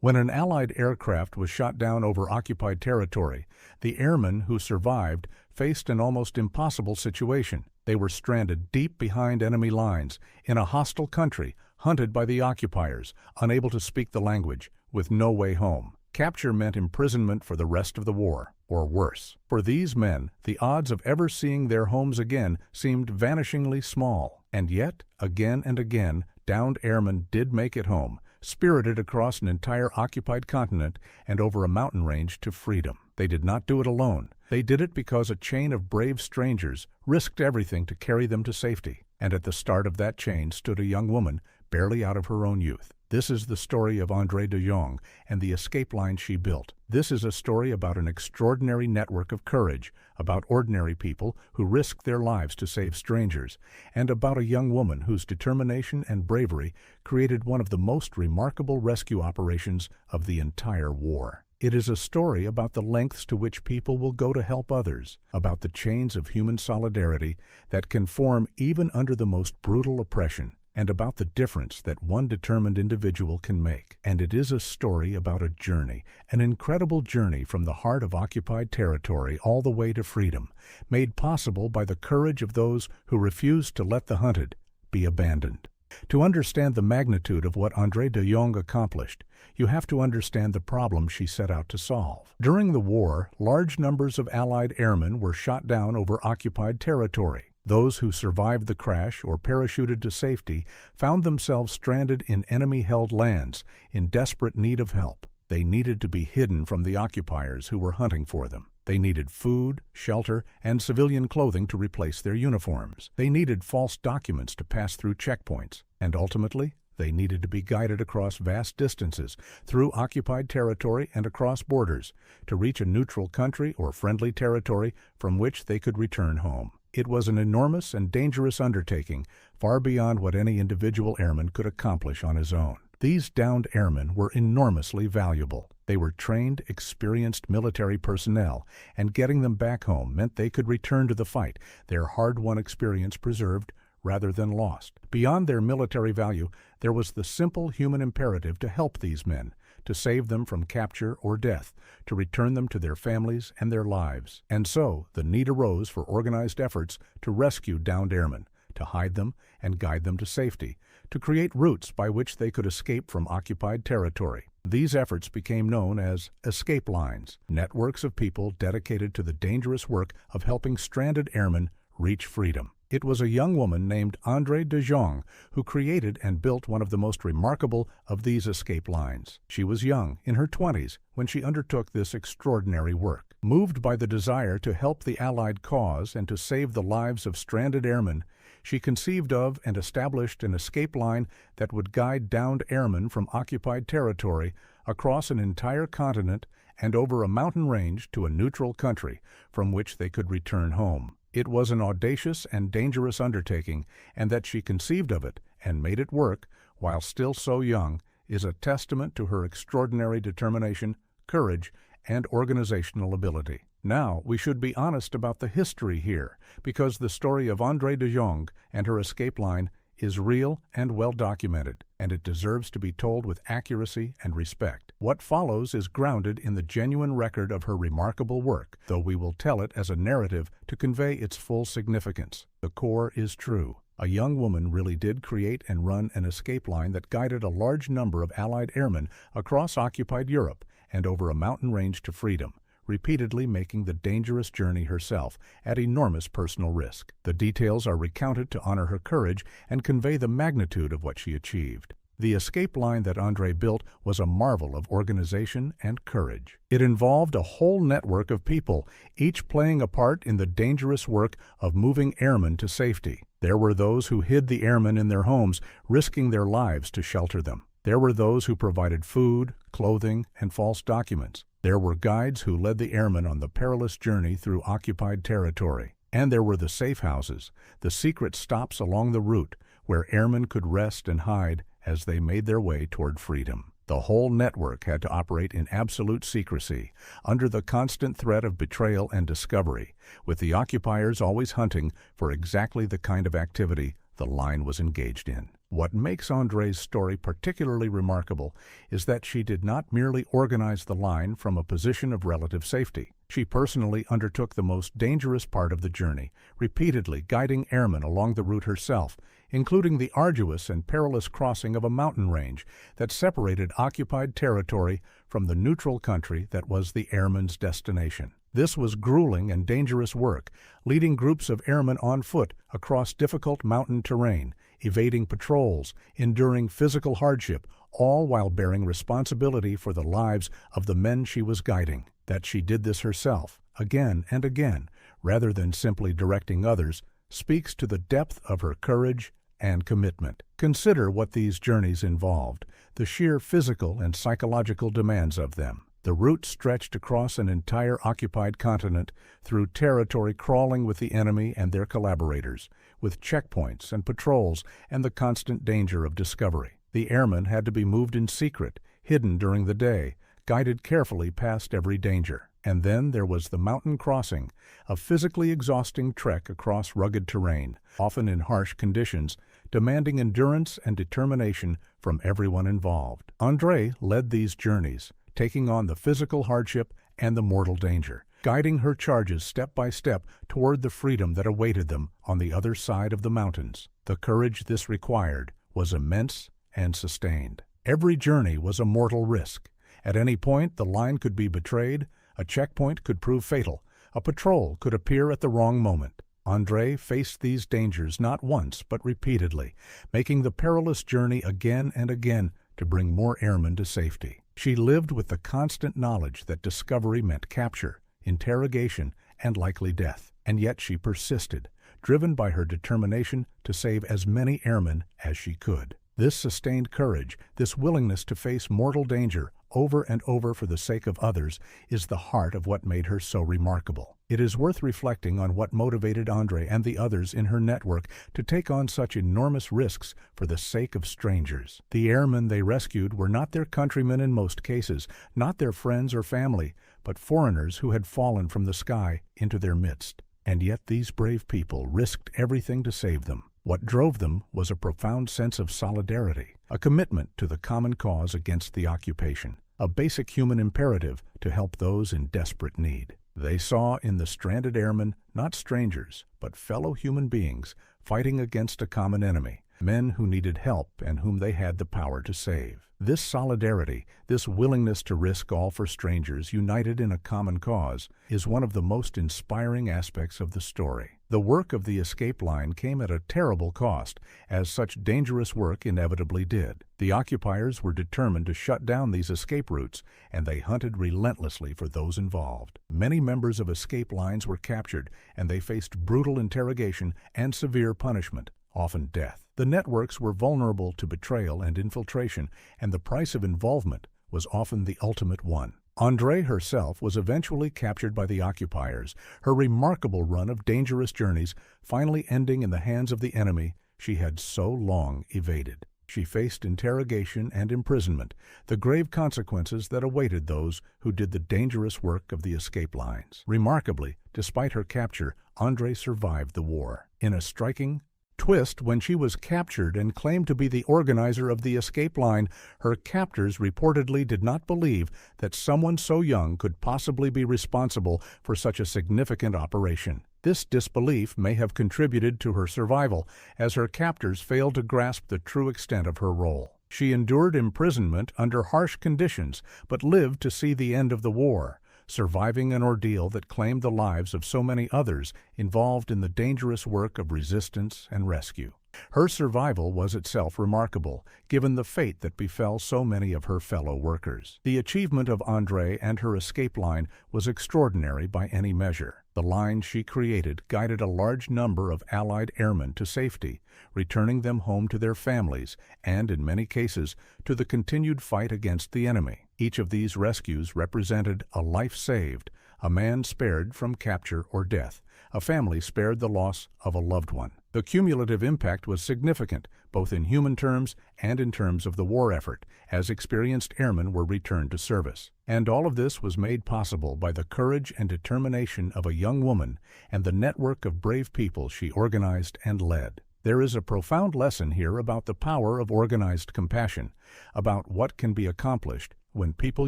When an Allied aircraft was shot down over occupied territory, the airmen who survived faced an almost impossible situation. They were stranded deep behind enemy lines, in a hostile country, hunted by the occupiers, unable to speak the language, with no way home. Capture meant imprisonment for the rest of the war, or worse. For these men, the odds of ever seeing their homes again seemed vanishingly small. And yet, again and again, downed airmen did make it home, spirited across an entire occupied continent and over a mountain range to freedom. They did not do it alone. They did it because a chain of brave strangers risked everything to carry them to safety. And at the start of that chain stood a young woman, barely out of her own youth. This is the story of Andrée de Jongh and the escape line she built. This is a story about an extraordinary network of courage, about ordinary people who risked their lives to save strangers, and about a young woman whose determination and bravery created one of the most remarkable rescue operations of the entire war. It is a story about the lengths to which people will go to help others, about the chains of human solidarity that can form even under the most brutal oppression, and about the difference that one determined individual can make. And it is a story about a journey, an incredible journey from the heart of occupied territory all the way to freedom, made possible by the courage of those who refused to let the hunted be abandoned. To understand the magnitude of what Andrée de Jongh accomplished, you have to understand the problem she set out to solve. During the war, large numbers of Allied airmen were shot down over occupied territory. Those who survived the crash or parachuted to safety found themselves stranded in enemy-held lands, in desperate need of help. They needed to be hidden from the occupiers who were hunting for them. They needed food, shelter, and civilian clothing to replace their uniforms. They needed false documents to pass through checkpoints. And ultimately, they needed to be guided across vast distances, through occupied territory and across borders, to reach a neutral country or friendly territory from which they could return home. It was an enormous and dangerous undertaking, far beyond what any individual airman could accomplish on his own. These downed airmen were enormously valuable. They were trained, experienced military personnel, and getting them back home meant they could return to the fight, their hard-won experience preserved rather than lost. Beyond their military value, there was the simple human imperative to help these men, to save them from capture or death, to return them to their families and their lives. And so, the need arose for organized efforts to rescue downed airmen, to hide them and guide them to safety, to create routes by which they could escape from occupied territory. These efforts became known as escape lines, networks of people dedicated to the dangerous work of helping stranded airmen reach freedom. It was a young woman named Andrée de Jongh who created and built one of the most remarkable of these escape lines. She was young, in her 20s, when she undertook this extraordinary work. Moved by the desire to help the Allied cause and to save the lives of stranded airmen, she conceived of and established an escape line that would guide downed airmen from occupied territory across an entire continent and over a mountain range to a neutral country from which they could return home. It was an audacious and dangerous undertaking, and that she conceived of it and made it work while still so young is a testament to her extraordinary determination, courage, and organizational ability. Now, we should be honest about the history here, because the story of Andrée de Jongh and her escape line is real and well documented, and it deserves to be told with accuracy and respect. What follows is grounded in the genuine record of her remarkable work, though we will tell it as a narrative to convey its full significance. The core is true. A young woman really did create and run an escape line that guided a large number of Allied airmen across occupied Europe and over a mountain range to freedom, repeatedly making the dangerous journey herself at enormous personal risk. The details are recounted to honor her courage and convey the magnitude of what she achieved. The escape line that Andrée built was a marvel of organization and courage. It involved a whole network of people, each playing a part in the dangerous work of moving airmen to safety. There were those who hid the airmen in their homes, risking their lives to shelter them. There were those who provided food, clothing, and false documents. There were guides who led the airmen on the perilous journey through occupied territory. And there were the safe houses, the secret stops along the route, where airmen could rest and hide as they made their way toward freedom. The whole network had to operate in absolute secrecy, under the constant threat of betrayal and discovery, with the occupiers always hunting for exactly the kind of activity the line was engaged in. What makes Andrée's story particularly remarkable is that she did not merely organize the line from a position of relative safety. She personally undertook the most dangerous part of the journey, repeatedly guiding airmen along the route herself, including the arduous and perilous crossing of a mountain range that separated occupied territory from the neutral country that was the airmen's destination. This was grueling and dangerous work, leading groups of airmen on foot across difficult mountain terrain, evading patrols, enduring physical hardship, all while bearing responsibility for the lives of the men she was guiding. That she did this herself, again and again, rather than simply directing others, speaks to the depth of her courage and commitment. Consider what these journeys involved, the sheer physical and psychological demands of them. The route stretched across an entire occupied continent through territory crawling with the enemy and their collaborators, with checkpoints and patrols and the constant danger of discovery. The airmen had to be moved in secret, hidden during the day, guided carefully past every danger. And then there was the mountain crossing, a physically exhausting trek across rugged terrain, often in harsh conditions, demanding endurance and determination from everyone involved. Andrée led these journeys, taking on the physical hardship and the mortal danger, guiding her charges step by step toward the freedom that awaited them on the other side of the mountains. The courage this required was immense and sustained. Every journey was a mortal risk. At any point, the line could be betrayed, a checkpoint could prove fatal, a patrol could appear at the wrong moment. Andrée faced these dangers not once but repeatedly, making the perilous journey again and again to bring more airmen to safety. She lived with the constant knowledge that discovery meant capture, interrogation, and likely death, and yet she persisted, driven by her determination to save as many airmen as she could. This sustained courage, this willingness to face mortal danger over and over for the sake of others, is the heart of what made her so remarkable. It is worth reflecting on what motivated Andrée and the others in her network to take on such enormous risks for the sake of strangers. The airmen they rescued were not their countrymen in most cases, not their friends or family, but foreigners who had fallen from the sky into their midst. And yet these brave people risked everything to save them. What drove them was a profound sense of solidarity, a commitment to the common cause against the occupation, a basic human imperative to help those in desperate need. They saw in the stranded airmen not strangers, but fellow human beings fighting against a common enemy, men who needed help and whom they had the power to save. This solidarity, this willingness to risk all for strangers united in a common cause, is one of the most inspiring aspects of the story. The work of the escape line came at a terrible cost, as such dangerous work inevitably did. The occupiers were determined to shut down these escape routes, and they hunted relentlessly for those involved. Many members of escape lines were captured, and they faced brutal interrogation and severe punishment, often death. The networks were vulnerable to betrayal and infiltration, and the price of involvement was often the ultimate one. Andrée herself was eventually captured by the occupiers, her remarkable run of dangerous journeys finally ending in the hands of the enemy she had so long evaded. She faced interrogation and imprisonment, the grave consequences that awaited those who did the dangerous work of the escape lines. Remarkably, despite her capture, Andrée survived the war. In a striking twist, when she was captured and claimed to be the organizer of the escape line, her captors reportedly did not believe that someone so young could possibly be responsible for such a significant operation. This disbelief may have contributed to her survival, as her captors failed to grasp the true extent of her role. She endured imprisonment under harsh conditions, but lived to see the end of the war, surviving an ordeal that claimed the lives of so many others involved in the dangerous work of resistance and rescue. Her survival was itself remarkable, given the fate that befell so many of her fellow workers. The achievement of Andrée and her escape line was extraordinary by any measure. The line she created guided a large number of Allied airmen to safety, returning them home to their families and, in many cases, to the continued fight against the enemy. Each of these rescues represented a life saved, a man spared from capture or death, a family spared the loss of a loved one. The cumulative impact was significant, both in human terms and in terms of the war effort, as experienced airmen were returned to service. And all of this was made possible by the courage and determination of a young woman and the network of brave people she organized and led. There is a profound lesson here about the power of organized compassion, about what can be accomplished when people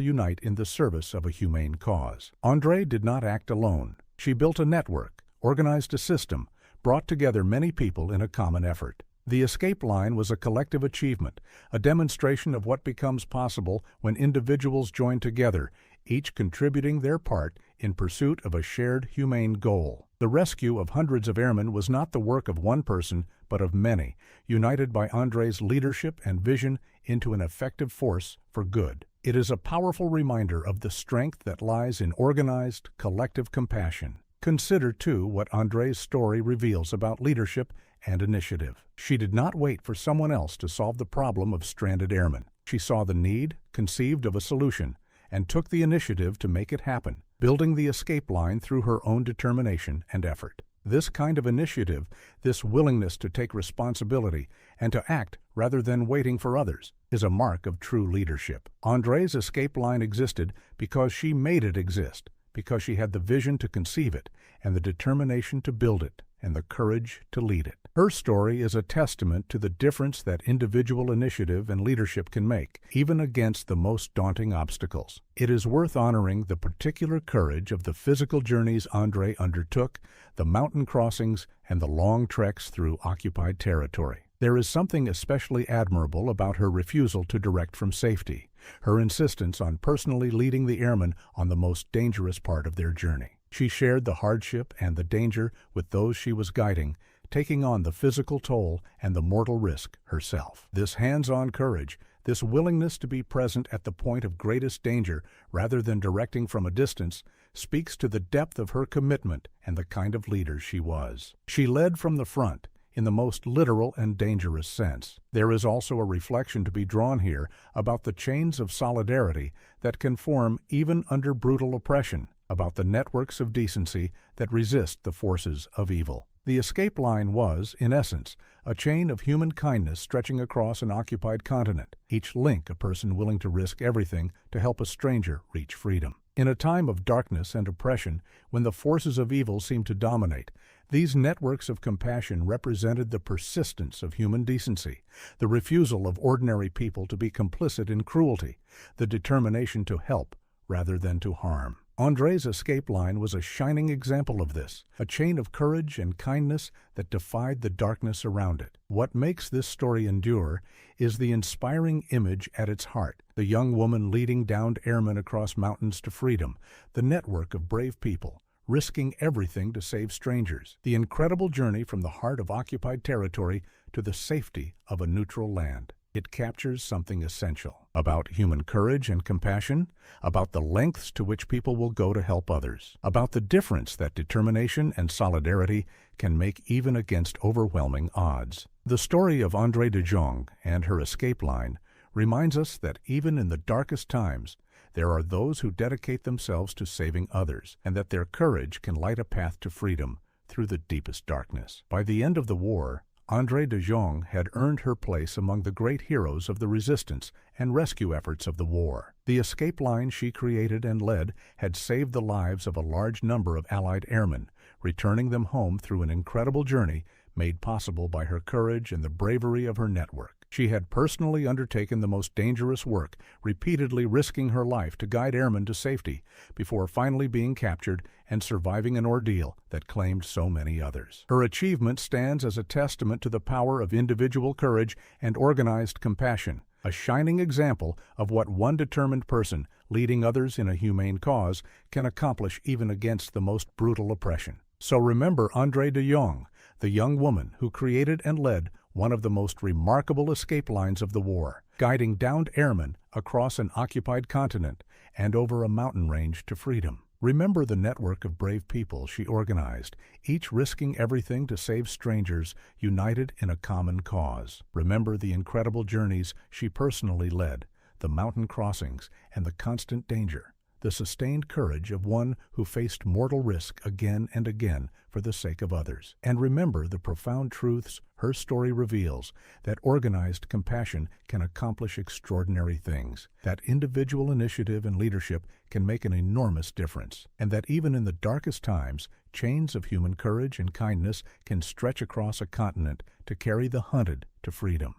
unite in the service of a humane cause. Andrée did not act alone. She built a network, organized a system, brought together many people in a common effort. The escape line was a collective achievement, a demonstration of what becomes possible when individuals join together, each contributing their part in pursuit of a shared humane goal. The rescue of hundreds of airmen was not the work of one person, but of many, united by Andrée's leadership and vision into an effective force for good. It is a powerful reminder of the strength that lies in organized, collective compassion. Consider, too, what Andrée's story reveals about leadership and initiative. She did not wait for someone else to solve the problem of stranded airmen. She saw the need, conceived of a solution, and took the initiative to make it happen, building the escape line through her own determination and effort. This kind of initiative, this willingness to take responsibility and to act rather than waiting for others, is a mark of true leadership. Andrée's escape line existed because she made it exist, because she had the vision to conceive it, and the determination to build it, and the courage to lead it. Her story is a testament to the difference that individual initiative and leadership can make, even against the most daunting obstacles. It is worth honoring the particular courage of the physical journeys Andrée undertook, the mountain crossings, and the long treks through occupied territory. There is something especially admirable about her refusal to direct from safety, her insistence on personally leading the airmen on the most dangerous part of their journey. She shared the hardship and the danger with those she was guiding, taking on the physical toll and the mortal risk herself. This hands-on courage, this willingness to be present at the point of greatest danger rather than directing from a distance, speaks to the depth of her commitment and the kind of leader she was. She led from the front, in the most literal and dangerous sense. There is also a reflection to be drawn here about the chains of solidarity that can form even under brutal oppression, about the networks of decency that resist the forces of evil. The escape line was, in essence, a chain of human kindness stretching across an occupied continent, each link a person willing to risk everything to help a stranger reach freedom. In a time of darkness and oppression, when the forces of evil seem to dominate, these networks of compassion represented the persistence of human decency, the refusal of ordinary people to be complicit in cruelty, the determination to help rather than to harm. Andrée's escape line was a shining example of this, a chain of courage and kindness that defied the darkness around it. What makes this story endure is the inspiring image at its heart, the young woman leading downed airmen across mountains to freedom, the network of brave people, risking everything to save strangers, the incredible journey from the heart of occupied territory to the safety of a neutral land. It captures something essential about human courage and compassion, about the lengths to which people will go to help others, about the difference that determination and solidarity can make even against overwhelming odds. The story of Andrée de Jongh and her escape line reminds us that even in the darkest times, there are those who dedicate themselves to saving others, and that their courage can light a path to freedom through the deepest darkness. By the end of the war, Andrée de Jongh had earned her place among the great heroes of the resistance and rescue efforts of the war. The escape line she created and led had saved the lives of a large number of Allied airmen, returning them home through an incredible journey made possible by her courage and the bravery of her network. She had personally undertaken the most dangerous work, repeatedly risking her life to guide airmen to safety, before finally being captured and surviving an ordeal that claimed so many others. Her achievement stands as a testament to the power of individual courage and organized compassion, a shining example of what one determined person, leading others in a humane cause, can accomplish even against the most brutal oppression. So remember Andrée de Jongh, the young woman who created and led one of the most remarkable escape lines of the war, guiding downed airmen across an occupied continent and over a mountain range to freedom. Remember the network of brave people she organized, each risking everything to save strangers, united in a common cause. Remember the incredible journeys she personally led, the mountain crossings and the constant danger, the sustained courage of one who faced mortal risk again and again for the sake of others. And remember the profound truths her story reveals, that organized compassion can accomplish extraordinary things, that individual initiative and leadership can make an enormous difference, and that even in the darkest times, chains of human courage and kindness can stretch across a continent to carry the hunted to freedom.